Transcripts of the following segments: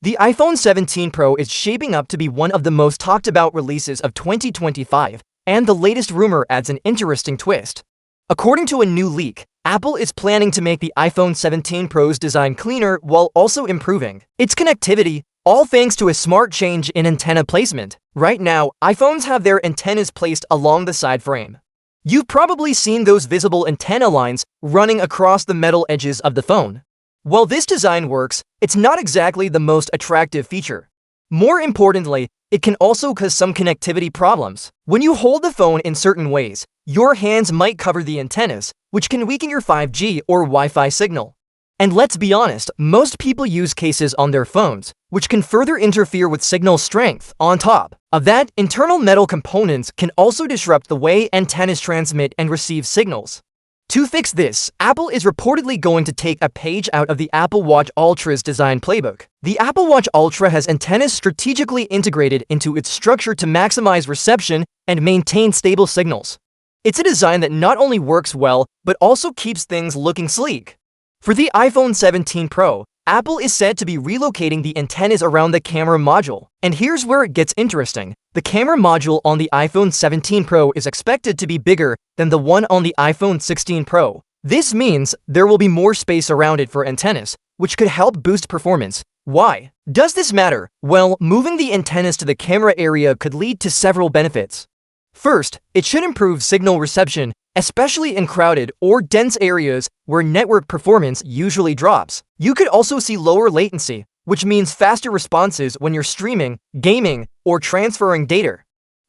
The iPhone 17 Pro is shaping up to be one of the most talked about releases of 2025, and the latest rumor adds an interesting twist. According to a new leak, Apple is planning to make the iPhone 17 Pro's design cleaner while also improving its connectivity, all thanks to a smart change in antenna placement. Right now, iPhones have their antennas placed along the side frame. You've probably seen those visible antenna lines running across the metal edges of the phone. While this design works, it's not exactly the most attractive feature. More importantly, it can also cause some connectivity problems. When you hold the phone in certain ways, your hands might cover the antennas, which can weaken your 5G or Wi-Fi signal. And let's be honest, most people use cases on their phones, which can further interfere with signal strength. On top of that, internal metal components can also disrupt the way antennas transmit and receive signals. To fix this, Apple is reportedly going to take a page out of the Apple Watch Ultra's design playbook. The Apple Watch Ultra has antennas strategically integrated into its structure to maximize reception and maintain stable signals. It's a design that not only works well, but also keeps things looking sleek. For the iPhone 17 Pro, Apple is said to be relocating the antennas around the camera module. And here's where it gets interesting. The camera module on the iPhone 17 Pro is expected to be bigger than the one on the iPhone 16 Pro. This means there will be more space around it for antennas, which could help boost performance. Why does this matter? Well, moving the antennas to the camera area could lead to several benefits. First, it should improve signal reception, especially in crowded or dense areas where network performance usually drops. You could also see lower latency, which means faster responses when you're streaming, gaming, or transferring data.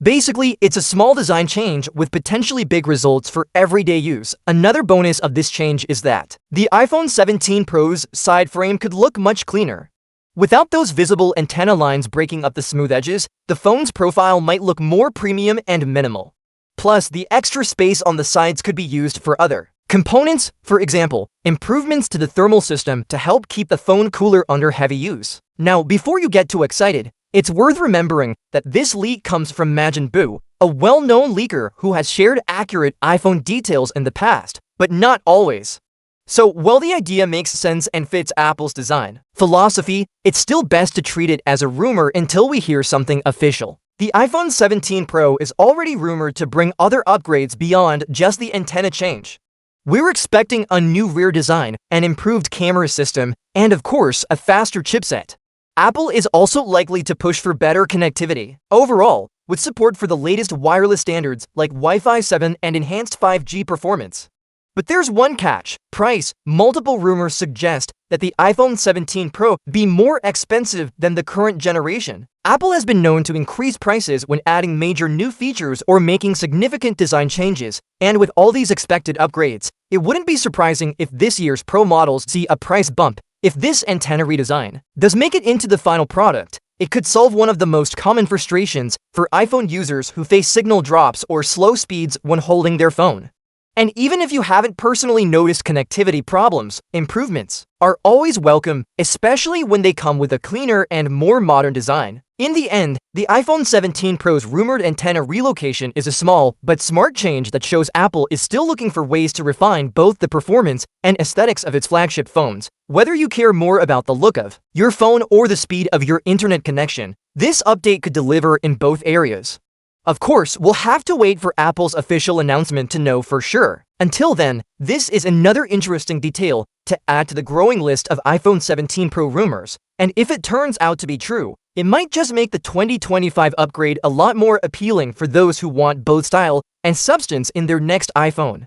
Basically, it's a small design change with potentially big results for everyday use. Another bonus of this change is that the iPhone 17 Pro's side frame could look much cleaner. Without those visible antenna lines breaking up the smooth edges, the phone's profile might look more premium and minimal. Plus, the extra space on the sides could be used for other components, for example, improvements to the thermal system to help keep the phone cooler under heavy use. Now, before you get too excited, it's worth remembering that this leak comes from Majin Buu, a well-known leaker who has shared accurate iPhone details in the past, but not always. So, while the idea makes sense and fits Apple's design philosophy, it's still best to treat it as a rumor until we hear something official. The iPhone 17 Pro is already rumored to bring other upgrades beyond just the antenna change. We're expecting a new rear design, an improved camera system, and of course, a faster chipset. Apple is also likely to push for better connectivity overall, with support for the latest wireless standards like Wi-Fi 7 and enhanced 5G performance. But there's one catch: price. Multiple rumors suggest that the iPhone 17 Pro be more expensive than the current generation. Apple has been known to increase prices when adding major new features or making significant design changes, and with all these expected upgrades, it wouldn't be surprising if this year's Pro models see a price bump. If this antenna redesign does make it into the final product, it could solve one of the most common frustrations for iPhone users who face signal drops or slow speeds when holding their phone. And even if you haven't personally noticed connectivity problems, improvements are always welcome, especially when they come with a cleaner and more modern design. In the end, the iPhone 17 Pro's rumored antenna relocation is a small but smart change that shows Apple is still looking for ways to refine both the performance and aesthetics of its flagship phones. Whether you care more about the look of your phone or the speed of your internet connection, this update could deliver in both areas. Of course, we'll have to wait for Apple's official announcement to know for sure. Until then, this is another interesting detail to add to the growing list of iPhone 17 Pro rumors. And if it turns out to be true, it might just make the 2025 upgrade a lot more appealing for those who want both style and substance in their next iPhone.